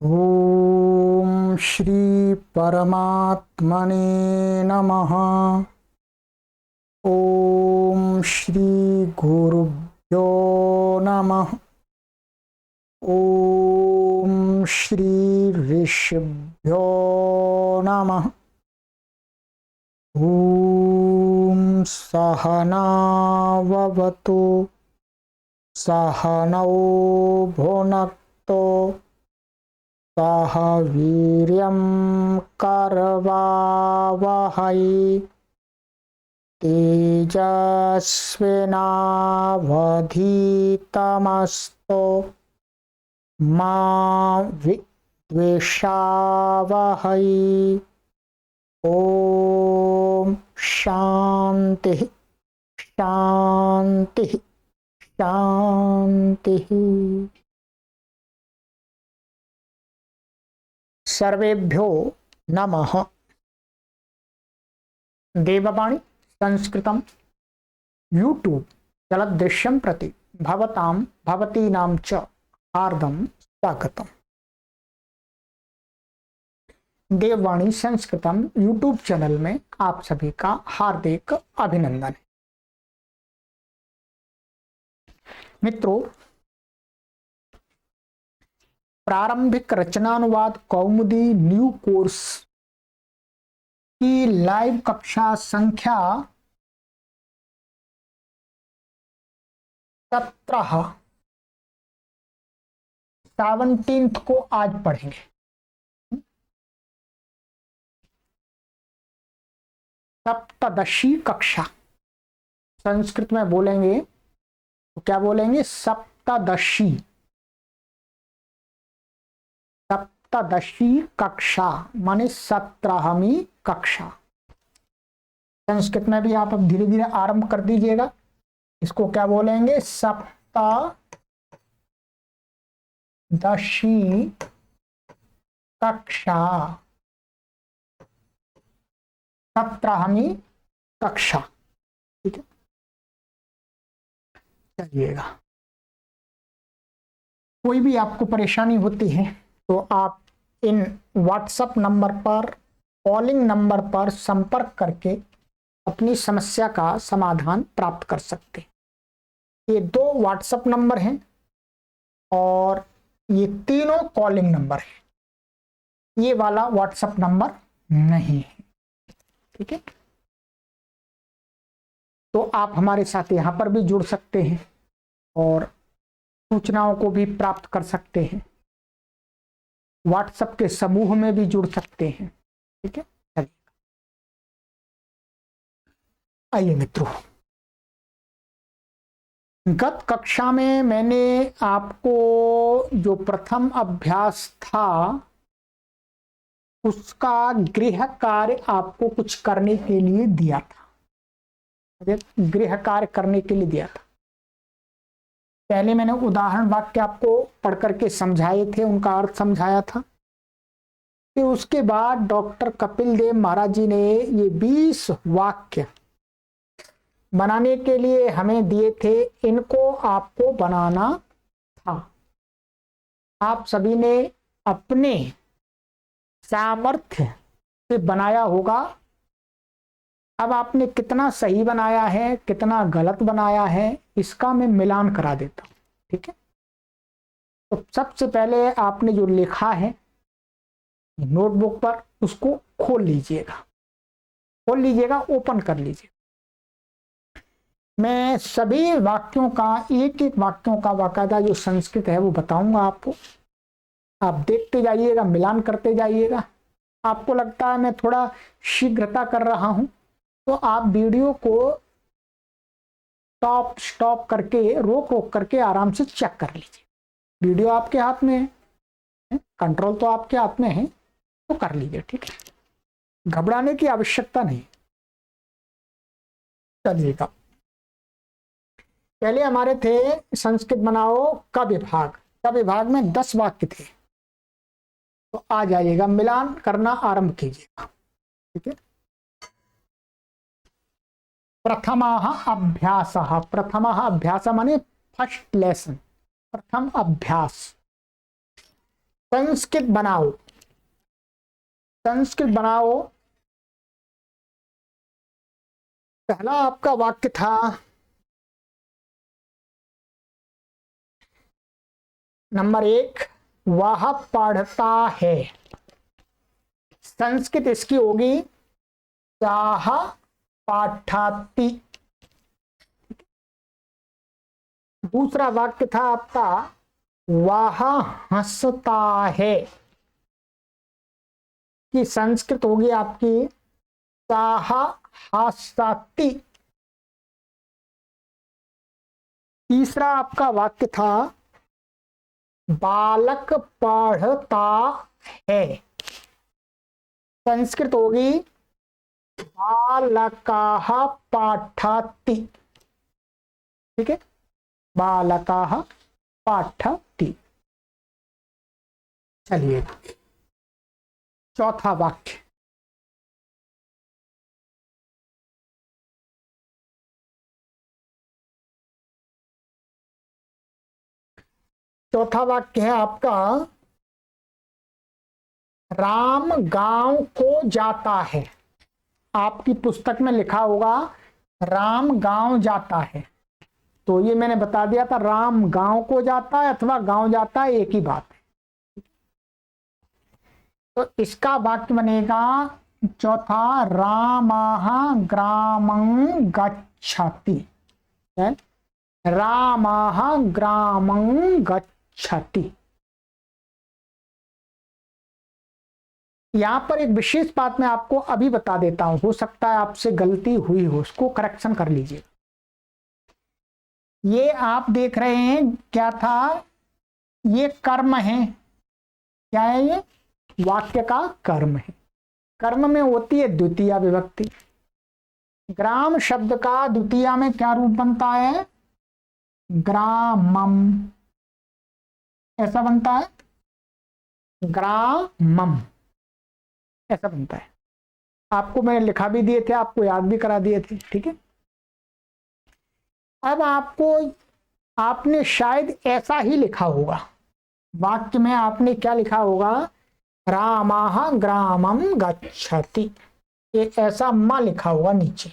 ओम श्री परमात्मने नमः। ओम श्री गुरुभ्यो नमः। ओम श्री ऋषिभ्यो नमः। ओम सहनाववतु सहनौ भुनक्तु सह वीर्यं करवावहै तेजस्विनावधीतमस्तु मा विद्विषावहै। ओम शांति शांति शांति। सर्वेभ्यो नमः। देववाणी संस्कृतम यूट्यूब चलदृश्यम प्रति भवतां भवतीनां च हार्दं स्वागतम्। देववाणी संस्कृतम यूट्यूब चैनल में आप सभी का हार्दिक अभिनंदन है। मित्रों, प्रारंभिक रचनानुवाद कौमुदी न्यू कोर्स की लाइव कक्षा संख्या 17 को आज पढ़ेंगे। सप्तदशी कक्षा संस्कृत में बोलेंगे तो क्या बोलेंगे? सप्तदशी कक्षा माने 17वीं कक्षा। संस्कृत में भी आप अब धीरे धीरे आरंभ कर दीजिएगा। इसको क्या बोलेंगे? सप्तदशी कक्षा, 17वीं कक्षा। ठीक है, चलिएगा। कोई भी आपको परेशानी होती है तो आप इन व्हाट्सएप नंबर पर, कॉलिंग नंबर पर संपर्क करके अपनी समस्या का समाधान प्राप्त कर सकते हैं। ये 2 व्हाट्सएप नंबर हैं और ये तीनों कॉलिंग नंबर हैं। ये वाला व्हाट्सएप नंबर नहीं है। ठीक है, तो आप हमारे साथ यहां पर भी जुड़ सकते हैं और सूचनाओं को भी प्राप्त कर सकते हैं। व्हाट्सएप के समूह में भी जुड़ सकते हैं। ठीक है, चलिए आइए मित्रों, गत कक्षा में मैंने आपको जो प्रथम अभ्यास था उसका गृह कार्य आपको कुछ करने के लिए दिया था। गृह कार्य करने के लिए दिया था। पहले मैंने उदाहरण वाक्य आपको पढ़ करके समझाए थे, उनका अर्थ समझाया था। फिर उसके बाद डॉक्टर कपिल देव महाराज जी ने ये 20 वाक्य बनाने के लिए हमें दिए थे। इनको आपको बनाना था। आप सभी ने अपने सामर्थ्य से बनाया होगा। अब आपने कितना सही बनाया है, कितना गलत बनाया है, इसका मैं मिलान करा देता हूं। ठीक है, तो सबसे पहले आपने जो लिखा है नोटबुक पर, उसको खोल लीजिएगा, ओपन कर लीजिए। मैं सभी वाक्यों का, एक एक वाक्यों का बाकायदा जो संस्कृत है वो बताऊंगा आपको। आप देखते जाइएगा, मिलान करते जाइएगा। आपको लगता है मैं थोड़ा शीघ्रता कर रहा हूं तो आप वीडियो को स्टॉप करके, रोक करके आराम से चेक कर लीजिए। वीडियो आपके हाथ में है, कंट्रोल तो आपके हाथ में है, तो कर लीजिए। ठीक है, घबराने की आवश्यकता नहीं। चलिएगा, पहले हमारे थे संस्कृत बनाओ का विभाग। का विभाग में 10 वाक्य थे। तो आ जाइएगा, मिलान करना आरंभ कीजिएगा। ठीक है, प्रथम अभ्यास माने फर्स्ट लेसन, प्रथम अभ्यास। संस्कृत बनाओ, संस्कृत बनाओ। पहला आपका वाक्य था नंबर 1, वह पढ़ता है। संस्कृत इसकी होगी सः पाठयति। दूसरा वाक्य था आपका वह हंसता है, कि संस्कृत होगी आपकी सः हसति। तीसरा आपका वाक्य था बालक पढ़ता है, संस्कृत होगी बालकाः पाठयति। ठीक है, बालकाः पाठयति। चलिए चौथा वाक्य, चौथा वाक्य है आपका राम गांव को जाता है। आपकी पुस्तक में लिखा होगा राम गांव जाता है, तो ये मैंने बता दिया था, राम गांव को जाता है अथवा गांव जाता है एक ही बात है। तो इसका वाक्य बनेगा चौथा रामः ग्रामं गच्छति। रामः ग्रामं गच्छति। यहां पर एक विशेष बात मैं आपको अभी बता देता हूं, हो सकता है आपसे गलती हुई हो, उसको करेक्शन कर लीजिए। ये आप देख रहे हैं क्या था, ये कर्म है। क्या है ये? वाक्य का कर्म है। कर्म में होती है द्वितीया विभक्ति। ग्राम शब्द का द्वितीया में क्या रूप बनता है? ग्रामम, ऐसा बनता है, ग्रामम ऐसा बनता है। आपको मैंने लिखा भी दिए थे, आपको याद भी करा दिए थे। ठीक है, अब आपको, आपने शायद ऐसा ही लिखा होगा वाक्य में, आपने क्या लिखा होगा? रामः ग्रामं गच्छति, ये ऐसा म लिखा होगा नीचे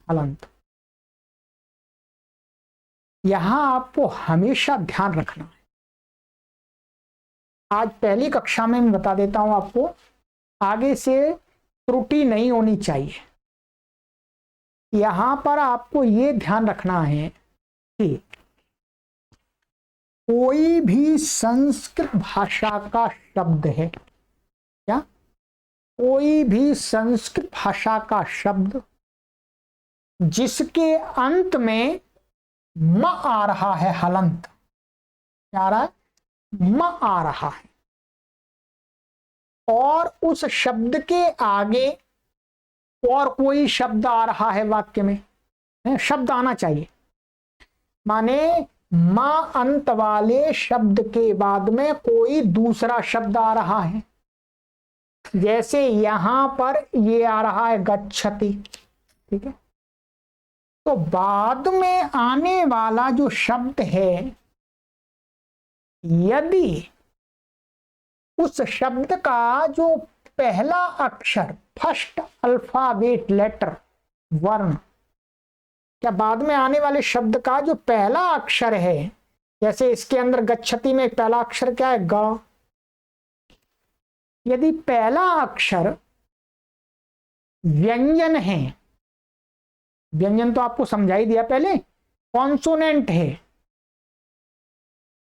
हलंत। यहां आपको हमेशा ध्यान रखना है। आज पहली कक्षा में मैं बता देता हूं आपको, आगे से त्रुटि नहीं होनी चाहिए। यहां पर आपको ये ध्यान रखना है कि कोई भी संस्कृत भाषा का शब्द है, क्या? कोई भी संस्कृत भाषा का शब्द जिसके अंत में म आ रहा है, हलंत क्या आ रहा है? म आ रहा है, और उस शब्द के आगे और कोई शब्द आ रहा है वाक्य में, शब्द आना चाहिए, माने मां अंत वाले शब्द के बाद में कोई दूसरा शब्द आ रहा है। जैसे यहां पर ये आ रहा है गच्छति। ठीक है, तो बाद में आने वाला जो शब्द है, यदि उस शब्द का जो पहला अक्षर, फर्स्ट अल्फाबेट लेटर, वर्ण, क्या बाद में आने वाले शब्द का जो पहला अक्षर है, जैसे इसके अंदर गच्छति में पहला अक्षर क्या है? ग। यदि पहला अक्षर व्यंजन है, व्यंजन तो आपको समझा ही दिया पहले, कॉन्सोनेंट है,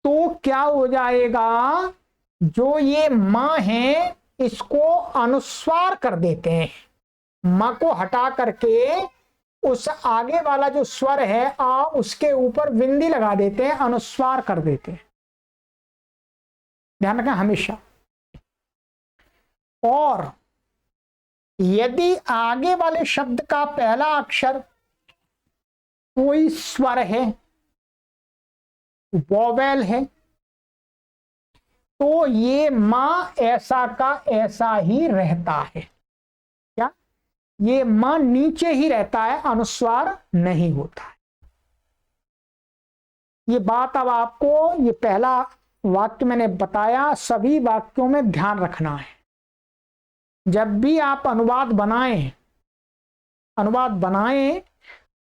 तो क्या हो जाएगा? जो ये मां है इसको अनुस्वार कर देते हैं, मां को हटा करके उस आगे वाला जो स्वर है आ, उसके ऊपर बिंदी लगा देते हैं, अनुस्वार कर देते हैं। ध्यान रखें हमेशा। और यदि आगे वाले शब्द का पहला अक्षर कोई स्वर है, वोवेल है, तो ये मां ऐसा का ऐसा ही रहता है। क्या? ये मां नीचे ही रहता है, अनुस्वार नहीं होता है। ये बात अब आपको, ये पहला वाक्य मैंने बताया, सभी वाक्यों में ध्यान रखना है। जब भी आप अनुवाद बनाएं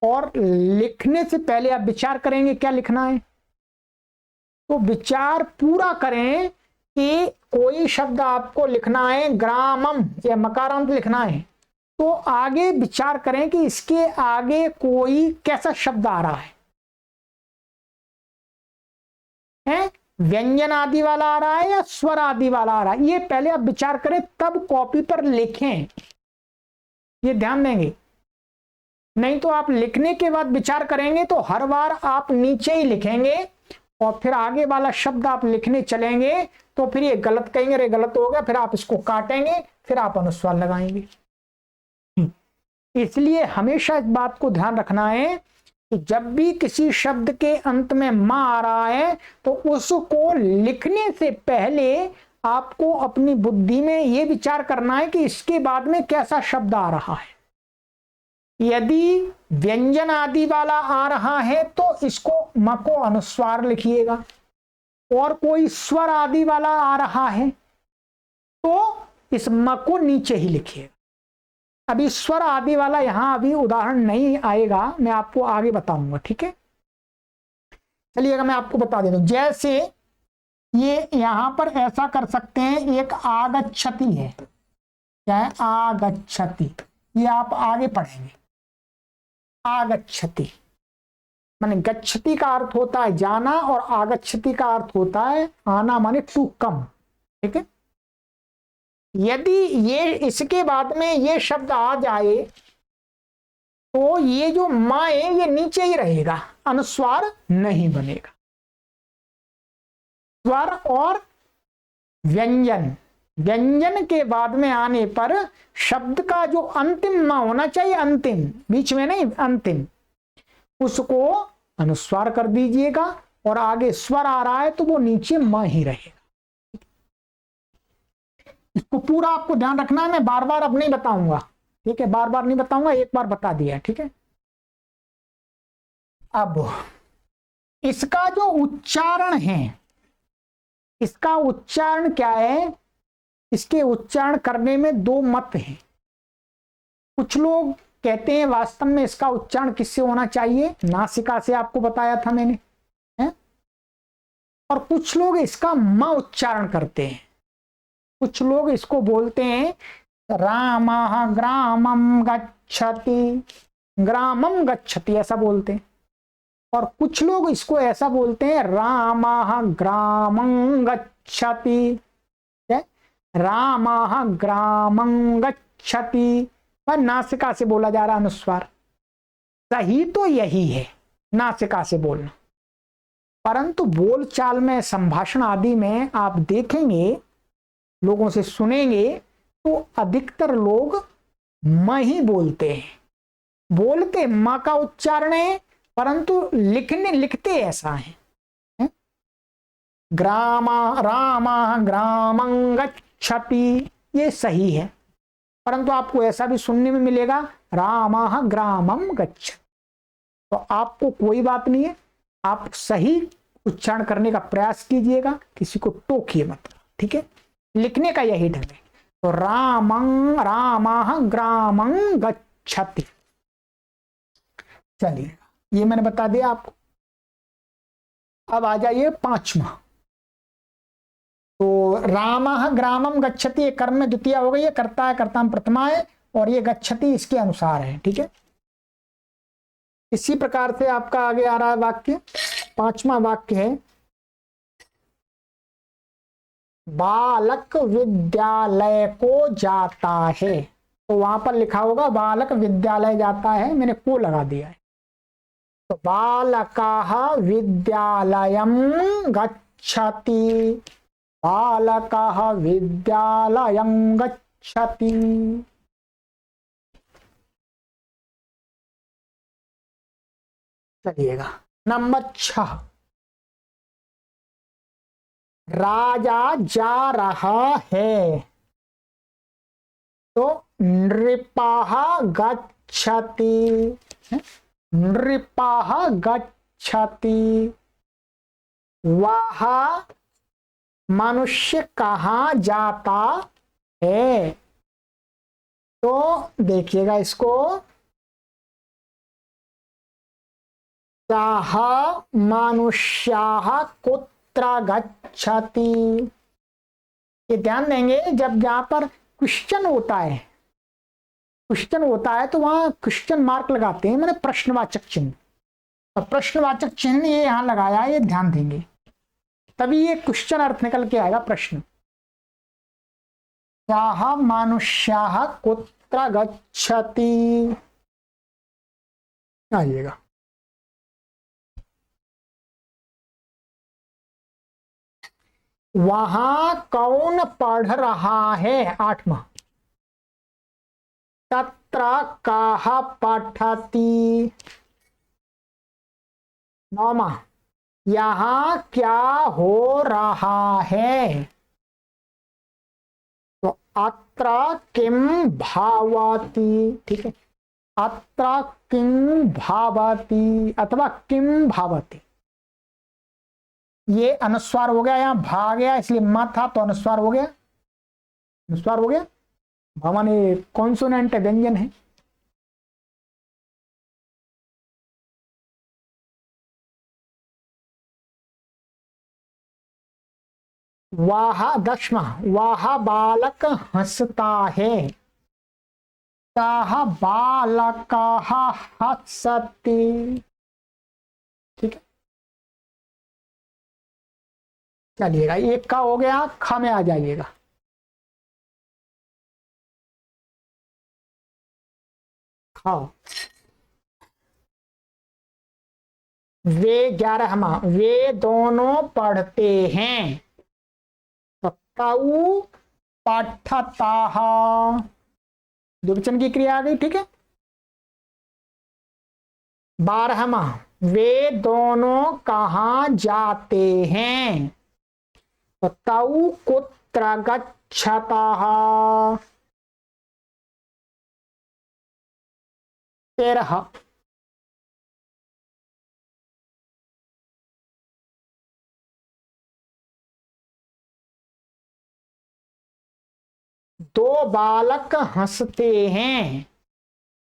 और लिखने से पहले आप विचार करेंगे क्या लिखना है, तो विचार पूरा करें कि कोई शब्द आपको लिखना है, ग्रामम या मकारांत लिखना है, तो आगे विचार करें कि इसके आगे कोई कैसा शब्द आ रहा है, व्यंजन आदि वाला आ रहा है या स्वर आदि वाला आ रहा है, ये पहले आप विचार करें तब कॉपी पर लिखें, ये ध्यान देंगे। नहीं तो आप लिखने के बाद विचार करेंगे तो हर बार आप नीचे ही लिखेंगे और फिर आगे वाला शब्द आप लिखने चलेंगे तो फिर ये गलत कहेंगे, अरे गलत हो गया, फिर आप इसको काटेंगे, फिर आप अनुस्वार लगाएंगे। इसलिए हमेशा इस बात को ध्यान रखना है कि जब भी किसी शब्द के अंत में मां आ रहा है तो उसको लिखने से पहले आपको अपनी बुद्धि में यह विचार करना है कि इसके बाद में कैसा शब्द आ रहा है। यदि व्यंजन आदि वाला आ रहा है तो इसको म को अनुस्वार लिखिएगा, और कोई स्वर आदि वाला आ रहा है तो इस म को नीचे ही लिखिएगा। अभी स्वर आदि वाला यहां अभी उदाहरण नहीं आएगा, मैं आपको आगे बताऊंगा, ठीक है। चलिएगा मैं आपको बता देता हूं, जैसे ये यहां पर ऐसा कर सकते हैं, एक आगच्छति है, क्या है, आगच्छति, ये आप आगे पढ़ेंगे। आगच्छति माने गच्छति का अर्थ होता है जाना और आगच्छति का अर्थ होता है आना, माने टू कम, ठीक है। यदि ये इसके बाद में ये शब्द आ जाए तो ये जो मां है ये नीचे ही रहेगा, अनुस्वार नहीं बनेगा। स्वर और व्यंजन के बाद में आने पर शब्द का जो अंतिम मां होना चाहिए, अंतिम, बीच में नहीं, अंतिम, उसको अनुस्वार कर दीजिएगा और आगे स्वर आ रहा है तो वो नीचे मां ही रहेगा। इसको पूरा आपको ध्यान रखना है, मैं बार बार अब नहीं बताऊंगा, ठीक है, बार बार नहीं बताऊंगा, एक बार बता दिया, ठीक है। अब इसका जो उच्चारण है, इसका उच्चारण क्या है, इसके उच्चारण करने में दो मत हैं। कुछ लोग कहते हैं वास्तव में इसका उच्चारण किससे होना चाहिए, नासिका से, आपको बताया था मैंने, है? और कुछ लोग इसका म उच्चारण करते हैं। कुछ लोग इसको बोलते हैं रामः ग्रामं गच्छति, ग्रामं गच्छति ऐसा बोलते हैं, और कुछ लोग इसको ऐसा बोलते हैं रामः ग्रामं गच्छति, रामः ग्रामं गच्छति, पर नासिका से बोला जा रहा अनुस्वार। सही तो यही है, नासिका से बोलना, परंतु बोलचाल में, संभाषण आदि में आप देखेंगे, लोगों से सुनेंगे तो अधिकतर लोग म ही बोलते हैं, बोलते मां का उच्चारण है परंतु लिखते ऐसा है, रामः ग्रामं गच्छति, ये सही है, परंतु आपको ऐसा भी सुनने में मिलेगा रामः ग्रामं गच्छति। तो आपको कोई बात नहीं है, आप सही उच्चारण करने का प्रयास कीजिएगा, किसी को टोकिए मत, ठीक है। लिखने का यही ढंग है। तो रामः ग्रामं गच्छति, चलिए ये मैंने बता दिया आपको। अब आ जाइए पांचवा, तो रामः ग्रामं गच्छति, ये कर्म में द्वितीय हो गई है, कर्ता है, कर्ता में प्रथमा है, और ये गच्छति इसके अनुसार है, ठीक है। इसी प्रकार से आपका आगे आ रहा है वाक्य, पांचवा वाक्य है बालक विद्यालय को जाता है, तो वहां पर लिखा होगा बालक विद्यालय जाता है, मैंने को लगा दिया है। तो बालकः विद्यालयं गच्छति, बालकः विद्यालयं गच्छति। चलिएगा नंबर 6, राजा जा रहा है, तो नृपः गच्छति, नृपः गच्छति, वह मनुष्य कहाँ जाता है। तो देखिएगा इसको, सः मनुष्यः कुत्र गच्छति। ये ध्यान देंगे, जब यहां पर क्वेश्चन होता है, क्वेश्चन होता है तो वहां क्वेश्चन मार्क लगाते हैं, मैंने प्रश्नवाचक चिन्ह। और प्रश्नवाचक चिन्ह ये यहां लगाया है, ये ध्यान देंगे, तभी ये क्वेश्चन अर्थ निकल के आएगा प्रश्न। सः मनुष्यः कुत्र गच्छति, आइएगा। वहां कौन पढ़ रहा है, 8वां। तत्र कः पठति, 9वां। यहां क्या हो रहा है। तो अत्र किम भावति, ठीक है, अत्र किम भावति अथवा किम भावति। ये अनुस्वार हो गया, यहां भा गया इसलिए म था तो अनुस्वार हो गया, अनुस्वार हो गया। भवन कॉन्सोनेंट व्यंजन है। वाह, 10वां। वाह बालक हंसता है। सः बालकः हसति, ठीक है। चलिएगा, एक का हो गया, ख में आ जाइएगा। ख, वे 11वां। वे दोनों पढ़ते हैं। तो तौ पठतः, द्विवचन की क्रिया आ गई, ठीक है। 12वां। वे दोनों कहाँ जाते हैं। तो तौ कुत्र गच्छतः। 13। दो बालक हंसते हैं।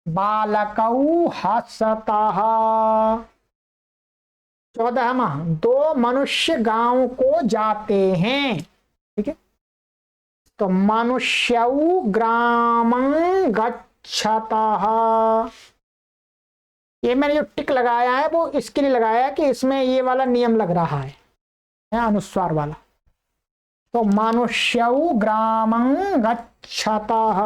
बालकौ हसतः। 14वां। दो मनुष्य गांव को जाते हैं, ठीक है। तो मनुष्यौ ग्रामं गच्छतः। ये मैंने जो टिक लगाया है वो इसके लिए लगाया है कि इसमें ये वाला नियम लग रहा है अनुस्वार वाला। तो मनुष्यौ ग्रामं गच्छतः।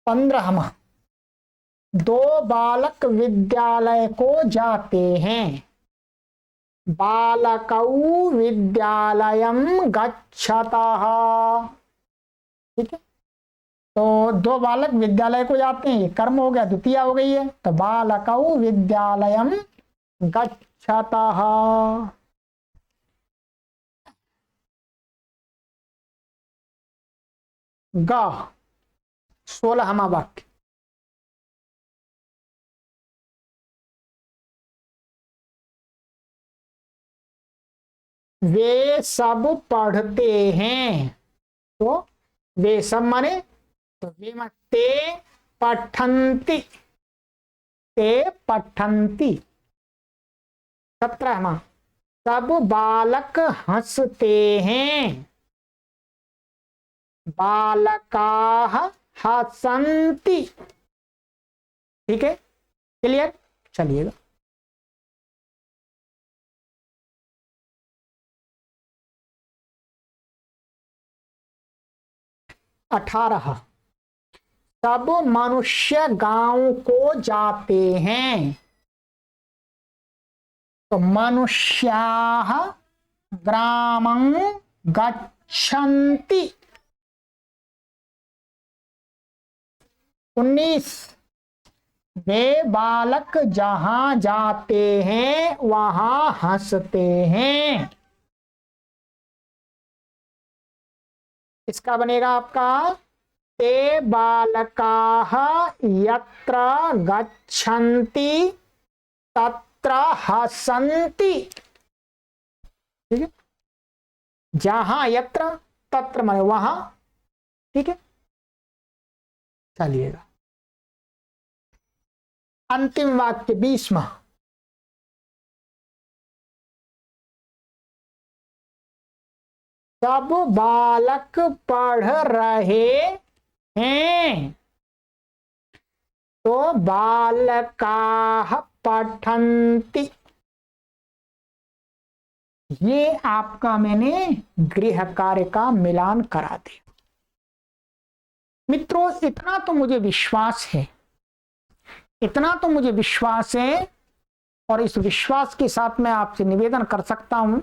15वां। दो बालक विद्यालय को जाते हैं। बालकौ विद्यालयं गच्छतः, ठीक है। तो दो बालक विद्यालय को जाते हैं, ये कर्म हो गया, द्वितीया हो गई है। तो बालकौ विद्यालयं गच्छतः। ग, 16वां वाक्य। वे सब पढ़ते हैं। तो वे सब माने, तो वे ते पठन्ति, ते पठन्ति। 17वां। सब बालक हंसते हैं। बालकाः हसन्ति, ठीक है, क्लियर। चलिएगा, 18। सब मनुष्य गांव को जाते हैं। तो मनुष्याः ग्रामं गच्छन्ति। 19। वे बालक जहां जाते हैं वहां हंसते हैं। इसका बनेगा आपका ते बालकाः यत्र गच्छन्ति तत्र हसन्ति। ठीक है, जहां यत्र, तत्र माने वहां। ठीक है, चलिएगा अंतिम वाक्य 20वां। सब बालक पढ़ रहे हैं तो बालकाः पठन्ति। ये आपका मैंने गृह कार्य का मिलान करा दिया। मित्रों, इतना तो मुझे विश्वास है, इतना तो मुझे विश्वास है, और इस विश्वास के साथ मैं आपसे निवेदन कर सकता हूं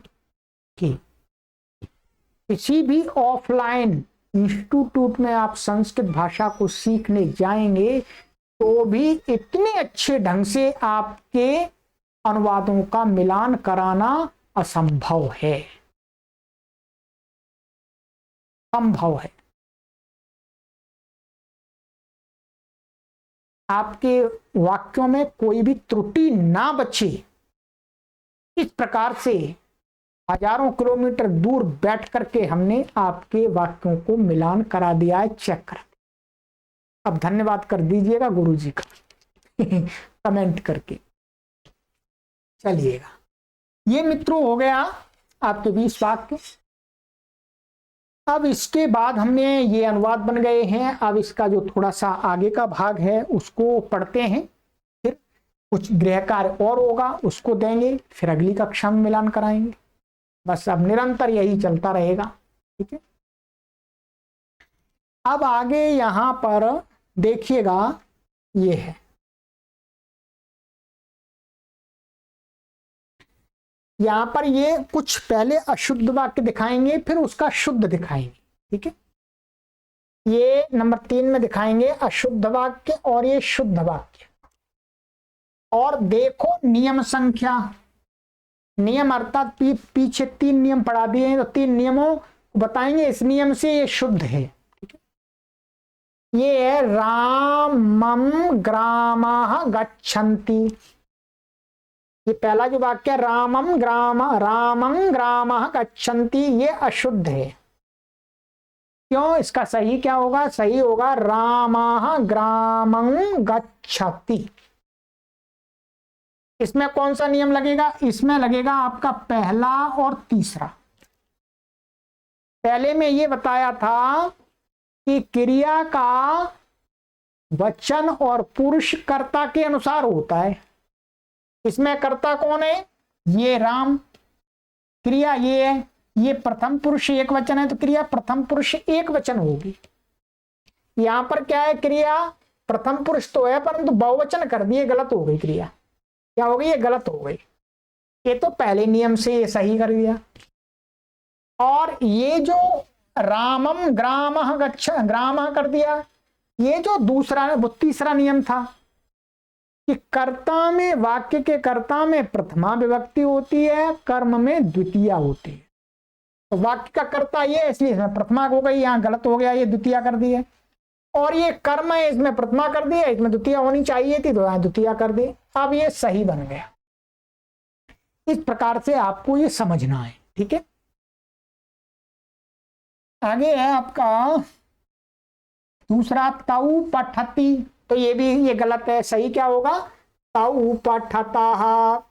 कि किसी भी ऑफलाइन इंस्टीट्यूट में आप संस्कृत भाषा को सीखने जाएंगे तो भी इतने अच्छे ढंग से आपके अनुवादों का मिलान कराना असंभव है, संभव है। आपके वाक्यों में कोई भी त्रुटि ना बचे, इस प्रकार से हजारों किलोमीटर दूर बैठ करके हमने आपके वाक्यों को मिलान करा दिया है, चेक करा दिया। अब धन्यवाद कर दीजिएगा गुरुजी का कमेंट करके। चलिएगा, ये मित्रों हो गया आपके 20 वाक्य। अब इसके बाद हमने ये अनुवाद बन गए हैं। अब इसका जो थोड़ा सा आगे का भाग है उसको पढ़ते हैं, फिर कुछ गृह कार्य और होगा उसको देंगे, फिर अगली कक्षा में मिलान कराएंगे। बस अब निरंतर यही चलता रहेगा। ठीक है, अब आगे यहां पर देखिएगा, ये है यहां पर ये कुछ पहले अशुद्ध वाक्य दिखाएंगे, फिर उसका शुद्ध दिखाएंगे। ठीक है, ये नंबर 3 में दिखाएंगे अशुद्ध वाक्य और ये शुद्ध वाक्य। और देखो नियम संख्या, नियम अर्थात पीछे 3 नियम पढ़ा दिए हैं, तो 3 नियमों को बताएंगे, इस नियम से ये शुद्ध है। ठीक है, ये है रामम ग्रामः गच्छन्ति। ये पहला जो वाक्य है रामम ग्रामः गच्छन्ति, ये अशुद्ध है। क्यों? इसका सही क्या होगा? सही होगा रामः ग्रामं गच्छति। इसमें कौन सा नियम लगेगा? इसमें लगेगा आपका पहला और तीसरा। पहले में ये बताया था कि क्रिया का वचन और पुरुष कर्ता के अनुसार होता है। इसमें कर्ता कौन है? ये राम। क्रिया ये है, ये प्रथम पुरुष एक वचन है तो क्रिया प्रथम पुरुष एक वचन होगी। यहां पर क्या है? क्रिया प्रथम पुरुष तो है परंतु बहुवचन कर दिए, गलत हो गई क्रिया। क्या हो गई? ये गलत हो गई। ये तो पहले नियम से ये सही कर दिया। और ये जो रामम ग्रामः ग्रामः कर दिया, ये जो दूसरा वो तीसरा नियम था कि कर्ता में, वाक्य के कर्ता में प्रथमा विभक्ति होती है, कर्म में द्वितीया होती है। तो वाक्य का कर्ता ये, इसलिए इसमें प्रथमा हो गई, यहाँ गलत हो गया, ये द्वितीया कर दी है। और ये कर्म है, इसमें प्रथमा कर दिया, इसमें द्वितीया होनी चाहिए थी तो यहाँ द्वितीया कर दी। अब ये सही बन गया। इस प्रकार से आपको ये समझना है। ठीक है, आगे है आपका दूसरा तौ पठति। तो ये भी ये गलत है। सही क्या होगा? तौ पठतः।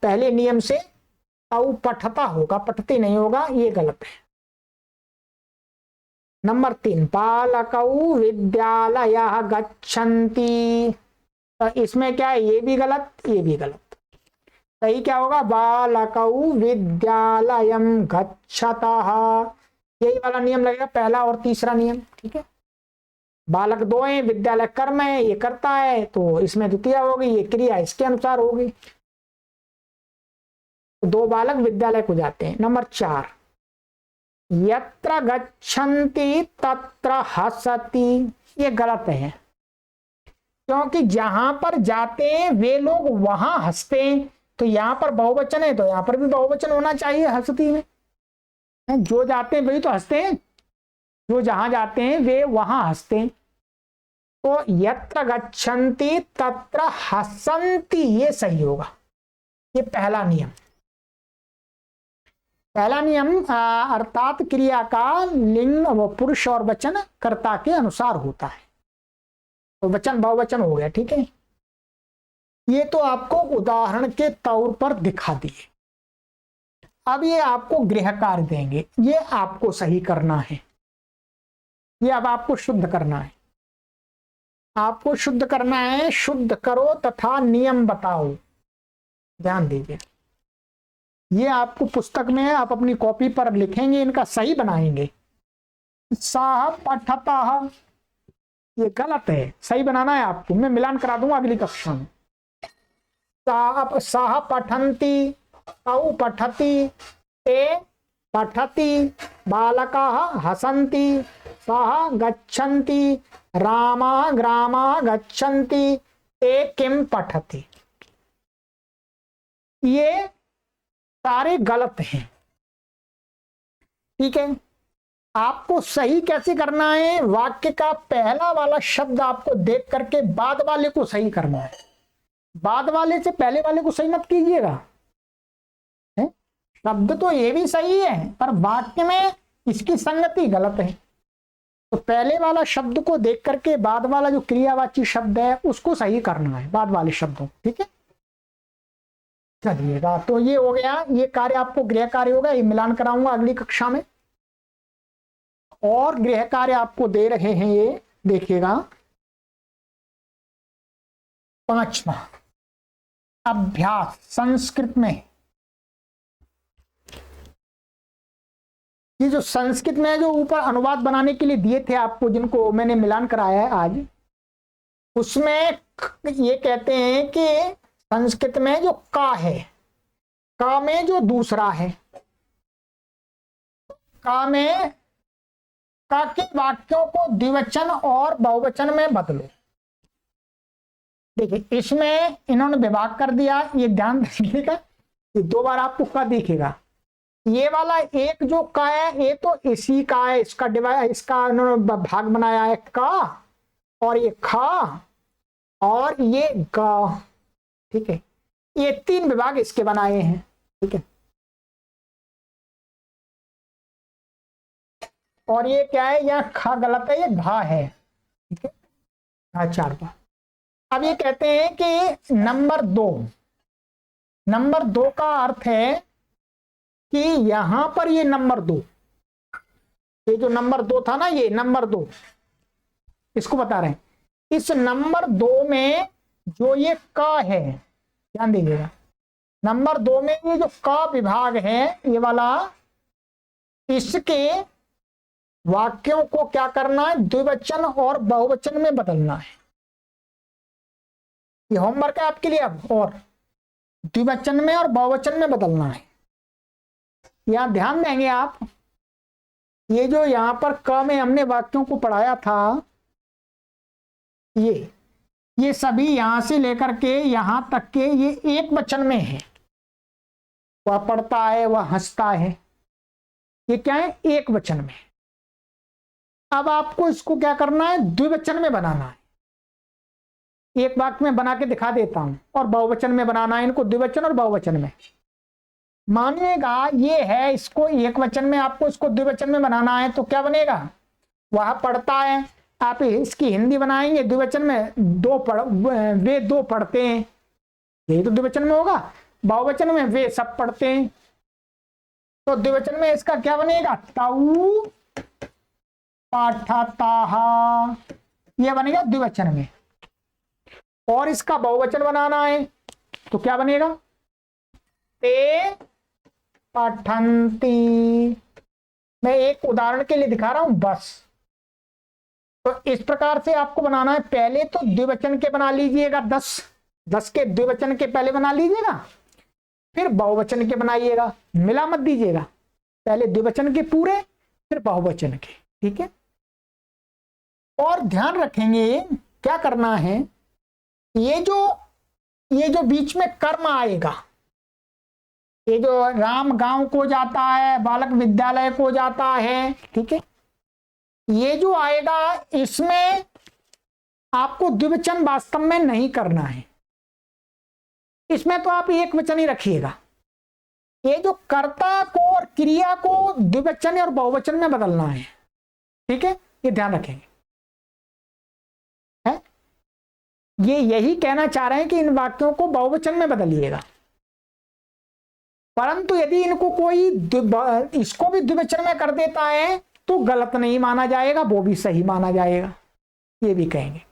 पहले नियम से तौ पठता होगा, पठती नहीं होगा, ये गलत है। नंबर 3 बालकौ विद्यालयः गच्छन्ति। तो इसमें क्या है? ये भी गलत, ये भी गलत। सही क्या होगा? बालकौ विद्यालयं गच्छतः। यही वाला नियम लगेगा, पहला और तीसरा नियम। ठीक है, बालक 2 है, विद्यालय कर्म है, ये करता है तो इसमें द्वितीया होगी, ये क्रिया इसके अनुसार होगी। तो 2 बालक विद्यालय को जाते हैं। नंबर 4 यत्र गच्छन्ति तत्र हसति। ये गलत है, क्योंकि जहां पर जाते हैं वे लोग वहां हंसते हैं। तो यहां पर बहुवचन है तो यहां पर भी बहुवचन होना चाहिए हसती में। जो जाते हैं वही तो हंसते हैं, जो जहां जाते हैं वे वहां हंसते हैं। तो यत्र गच्छन्ति तत्र हसन्ति, ये सही होगा। ये पहला नियम। पहला नियम अर्थात क्रिया का लिंग व पुरुष और वचन कर्ता के अनुसार होता है। तो वचन बहुवचन हो गया, ठीक है। ये तो आपको उदाहरण के तौर पर दिखा दिए। अब ये आपको गृह कार्य देंगे, ये आपको सही करना है। ये अब आपको शुद्ध करना है, आपको शुद्ध करना है। शुद्ध करो तथा नियम बताओ, ध्यान दीजिए। ये आपको पुस्तक में आप अपनी कॉपी पर लिखेंगे, इनका सही बनाएंगे। साह पठतः, ये गलत है, सही बनाना है आपको। मैं मिलान करा दूंगा अगली कक्षा में। साह पठन्ति, तौ पठति, ते पठति, बालकाः हसन्ति, सः गच्छन्ति, रामाः ग्रामाः गच्छन्ति, ते किं पठति। ये सारे गलत हैं, ठीक है। आपको सही कैसे करना है? वाक्य का पहला वाला शब्द आपको देख करके बाद वाले को सही करना है। बाद वाले से पहले वाले को सही मत कीजिएगा। शब्द तो ये भी सही है पर वाक्य में इसकी संगति गलत है। तो पहले वाला शब्द को देख करके बाद वाला जो क्रियावाची शब्द है उसको सही करना है, बाद वाले शब्दों, ठीक है। चलिएगा, तो ये हो गया, ये कार्य आपको गृह कार्य होगा। ये मिलान कराऊंगा अगली कक्षा में। और गृह कार्य आपको दे रहे हैं, ये देखिएगा। 5वां अभ्यास संस्कृत में। ये जो संस्कृत में जो ऊपर अनुवाद बनाने के लिए दिए थे आपको, जिनको मैंने मिलान कराया है आज, उसमें ये कहते हैं कि संस्कृत में जो का है, का में जो दूसरा है, का में का के वाक्यों को द्विवचन और बहुवचन में बदलो। देखिए इसमें इन्होंने विभाग कर दिया, ये ध्यान रखिएगा। ये 2 बार आपको का दिखेगा। ये वाला एक जो का है ये तो इसी का है, इसका डिवाइड, इसका इन्होंने भाग बनाया है का, और ये खा और ये गा, ठीक है। ये 3 विभाग इसके बनाए हैं, ठीक है। और ये क्या है? यह खा गलत है, ये घा है, ठीक है। हाँ 4 बार। अब ये कहते हैं कि नंबर 2 का अर्थ है कि यहां पर ये नंबर 2, ये जो नंबर 2 था ना, ये नंबर 2 इसको बता रहे हैं। इस नंबर 2 में जो ये का है, ध्यान दीजिएगा, नंबर 2 में ये जो का विभाग है ये वाला, इसके वाक्यों को क्या करना है? द्विवचन और बहुवचन में बदलना है। ये होमवर्क है आपके लिए अब, और द्विवचन में और बहुवचन में बदलना है। यहां ध्यान देंगे आप, ये जो यहां पर क में हमने वाक्यों को पढ़ाया था, ये सभी यहां से लेकर के यहां तक के ये एक वचन में है। वह पढ़ता है, वह हंसता है, ये क्या है? एक वचन में। अब आपको इसको क्या करना है? द्विवचन में बनाना है। एक वाक्य में बना के दिखा देता हूं, और बहुवचन में बनाना है इनको, द्विवचन और बहुवचन में। मानिएगा ये है, इसको एक वचन में आपको इसको द्विवचन में बनाना है, तो क्या बनेगा? वह पढ़ता है, आप इसकी हिंदी बनाएंगे द्विवचन में, वे 2 पढ़ते हैं, यही तो द्विवचन में होगा। बहुवचन में वे सब पढ़ते हैं, तो द्विवचन में इसका क्या बनेगा? तौ पाठताः, ये बनेगा द्विवचन में। और इसका बहुवचन बनाना है तो क्या बनेगा? ते पठन्ति। मैं एक उदाहरण के लिए दिखा रहा हूं बस। तो इस प्रकार से आपको बनाना है। पहले तो द्विवचन के बना लीजिएगा, 10 के द्विवचन के पहले बना लीजिएगा, फिर बहुवचन के बनाइएगा, मिला मत दीजिएगा। पहले द्विवचन के पूरे, फिर बहुवचन के, ठीक है। और ध्यान रखेंगे क्या करना है, ये जो बीच में कर्म आएगा, ये जो राम गांव को जाता है, बालक विद्यालय को जाता है, ठीक है, ये जो आएगा इसमें आपको द्विवचन वास्तव में नहीं करना है, इसमें तो आप एक वचन ही रखिएगा। ये जो कर्ता को और क्रिया को द्विवचन और बहुवचन में बदलना है, ठीक है, ये ध्यान रखेंगे। है ये यही कहना चाह रहे हैं कि इन वाक्यों को बहुवचन में बदलिएगा, परंतु यदि इनको कोई इसको भी द्विवचन में कर देता है तो गलत नहीं माना जाएगा, वो भी सही माना जाएगा, ये भी कहेंगे।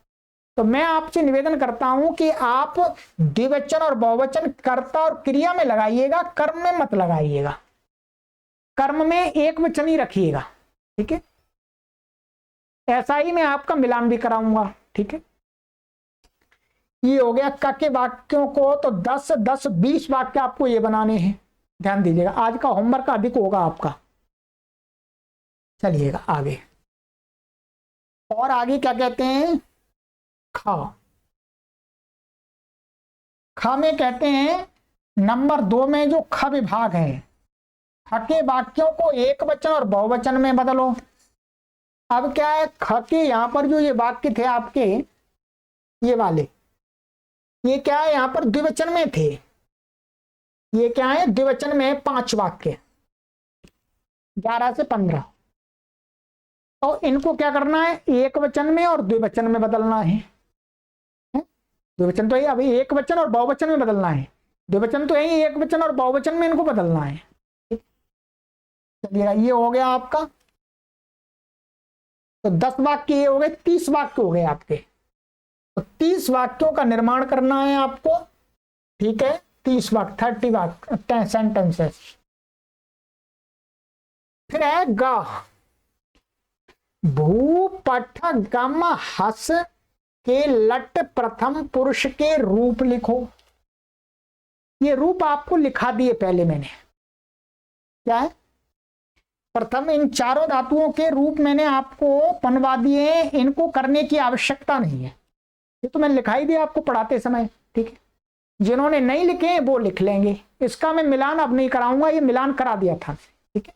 तो मैं आपसे निवेदन करता हूं कि आप द्विवचन और बहुवचन कर्ता और क्रिया में लगाइएगा, कर्म में मत लगाइएगा। कर्म में एक वचन ही रखिएगा, ठीक है। ऐसा ही मैं आपका मिलान भी कराऊंगा, ठीक है। ये हो गया क के वाक्यों को, तो 10 10 20 वाक्य आपको ये बनाने हैं, ध्यान दीजिएगा। आज का होमवर्क अधिक होगा आपका। चलिएगा आगे, और आगे क्या कहते हैं, खा। ख में कहते हैं नंबर 2 में जो ख विभाग है, ख के वाक्यों को एक वचन और बहुवचन में बदलो। अब क्या है, ख के यहां पर जो ये वाक्य थे आपके, ये वाले, ये क्या है, यहां पर द्विवचन में थे। ये क्या है, द्विवचन में 5 वाक्य, 11 से 15। तो इनको क्या करना है, एक वचन में और द्विवचन में बदलना है। द्विवचन तो है, अभी एक वचन और बहुवचन में बदलना है। द्विवचन तो है, एक वचन और बहुवचन में इनको बदलना है। चलिएगा, ये हो गया आपका। तो 10 वाक्य ये हो गए, 30 वाक्य हो गए आपके। तो 30 वाक्यों का निर्माण करना है आपको, ठीक है। 30 वाक्य, 30 वाक्य सेंटेंसेस। फिर है गा, भू पठ गम हस के लट प्रथम पुरुष के रूप लिखो। ये रूप आपको लिखा दिए पहले मैंने, क्या है, प्रथम इन चारों धातुओं के रूप मैंने आपको बनवा दिए, इनको करने की आवश्यकता नहीं है, ये तो मैंने लिखाई दिया आपको पढ़ाते समय, ठीक है। जिन्होंने नहीं लिखे वो लिख लेंगे, इसका मैं मिलान अब नहीं कराऊंगा, ये मिलान करा दिया था, ठीक है।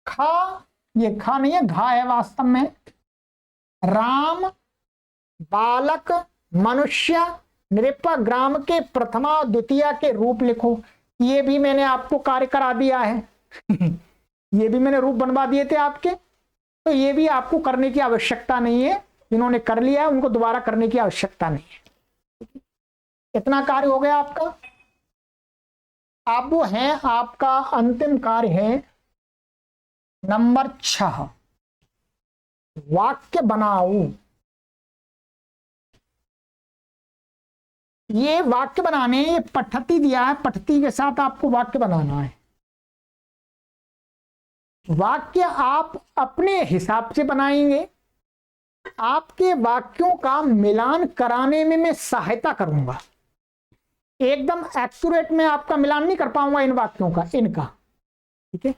खा, ये खा नहीं है, घा है वास्तव में। राम, बालक, मनुष्य, नृप, ग्राम के प्रथमा द्वितीय के रूप लिखो। ये भी मैंने आपको कार्य करा दिया है ये भी मैंने रूप बनवा दिए थे आपके, तो ये भी आपको करने की आवश्यकता नहीं है। जिन्होंने कर लिया है उनको दोबारा करने की आवश्यकता नहीं है। इतना कार्य हो गया आपका। अब वो है आपका अंतिम कार्य है नंबर 6, वाक्य बनाओ। ये वाक्य बनाने, ये पद्धति दिया है, पद्धति के साथ आपको वाक्य बनाना है। वाक्य आप अपने हिसाब से बनाएंगे। आपके वाक्यों का मिलान कराने में मैं सहायता करूंगा। एकदम एक्यूरेट में आपका मिलान नहीं कर पाऊंगा इन वाक्यों का, इनका, ठीक है,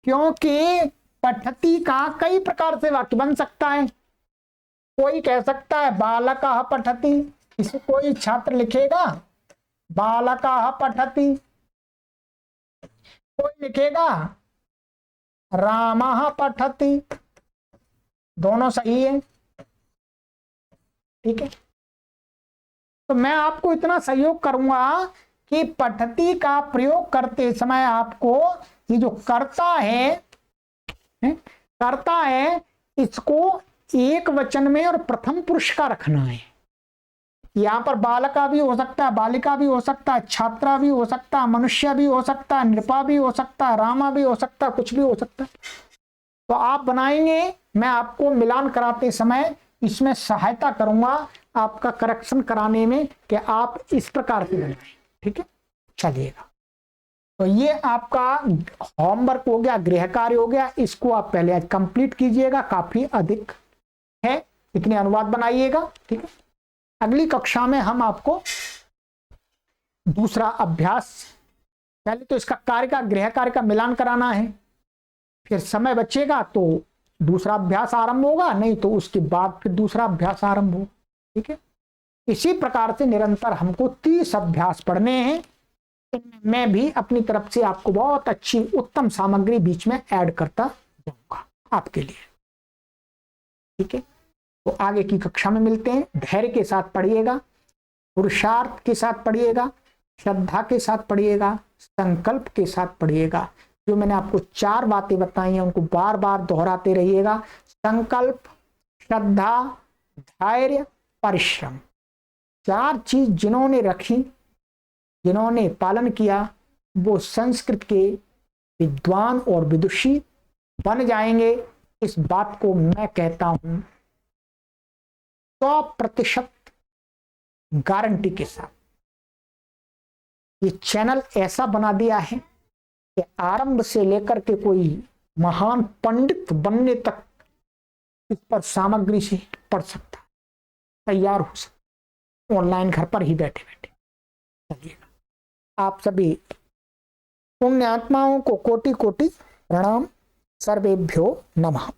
क्योंकि पद्धति का कई प्रकार से वाक्य बन सकता है। कोई कह सकता है बालकः पठति, इसे कोई छात्र लिखेगा बालकः पठति, कोई लिखेगा रामः पठति, दोनों सही है, ठीक है। तो मैं आपको इतना सहयोग करूंगा कि पद्धति का प्रयोग करते समय आपको ये जो कर्ता है, करता है, इसको एक वचन में और प्रथम पुरुष का रखना है। यहां पर बालका भी हो सकता है, बालिका भी हो सकता है, छात्रा भी हो सकता है, मनुष्य भी हो सकता है, नृपा भी हो सकता है, रामा भी हो सकता है, कुछ भी हो सकता है। तो आप बनाएंगे, मैं आपको मिलान कराते समय इसमें सहायता करूंगा आपका करेक्शन कराने में कि आप इस प्रकार से बनाएं, ठीक है। चलिएगा, तो ये आपका होमवर्क हो गया, गृह कार्य हो गया। इसको आप पहले आज कंप्लीट कीजिएगा, काफी अधिक है, इतने अनुवाद बनाइएगा, ठीक है। अगली कक्षा में हम आपको दूसरा अभ्यास, पहले तो इसका कार्य का, गृह कार्य का मिलान कराना है, फिर समय बचेगा तो दूसरा अभ्यास आरंभ होगा, नहीं तो उसके बाद फिर दूसरा अभ्यास आरंभ होगा, ठीक है। इसी प्रकार से निरंतर हमको 30 अभ्यास पढ़ने हैं। मैं भी अपनी तरफ से आपको बहुत अच्छी उत्तम सामग्री बीच में ऐड करता जाऊंगा आपके लिए, ठीक है। तो आगे की कक्षा में मिलते हैं। धैर्य के साथ पढ़िएगा, पुरुषार्थ के साथ पढ़िएगा, श्रद्धा के साथ पढ़िएगा, संकल्प के साथ पढ़िएगा। जो मैंने आपको 4 बातें बताई हैं उनको बार बार दोहराते रहिएगा। संकल्प, श्रद्धा, धैर्य, परिश्रम, 4 चीज जिन्होंने रखी, जिन्होंने पालन किया, वो संस्कृत के विद्वान और विदुषी बन जाएंगे। इस बात को मैं कहता हूं 100% गारंटी के साथ। ये चैनल ऐसा बना दिया है कि आरंभ से लेकर के कोई महान पंडित बनने तक इस पर सामग्री से पढ़ सकता, तैयार हो सकता, ऑनलाइन घर पर ही बैठे बैठे। चलिएगा, आप सभी पुण्य आत्माओं को कोटि कोटि प्रणाम। सर्वेभ्यो नमः।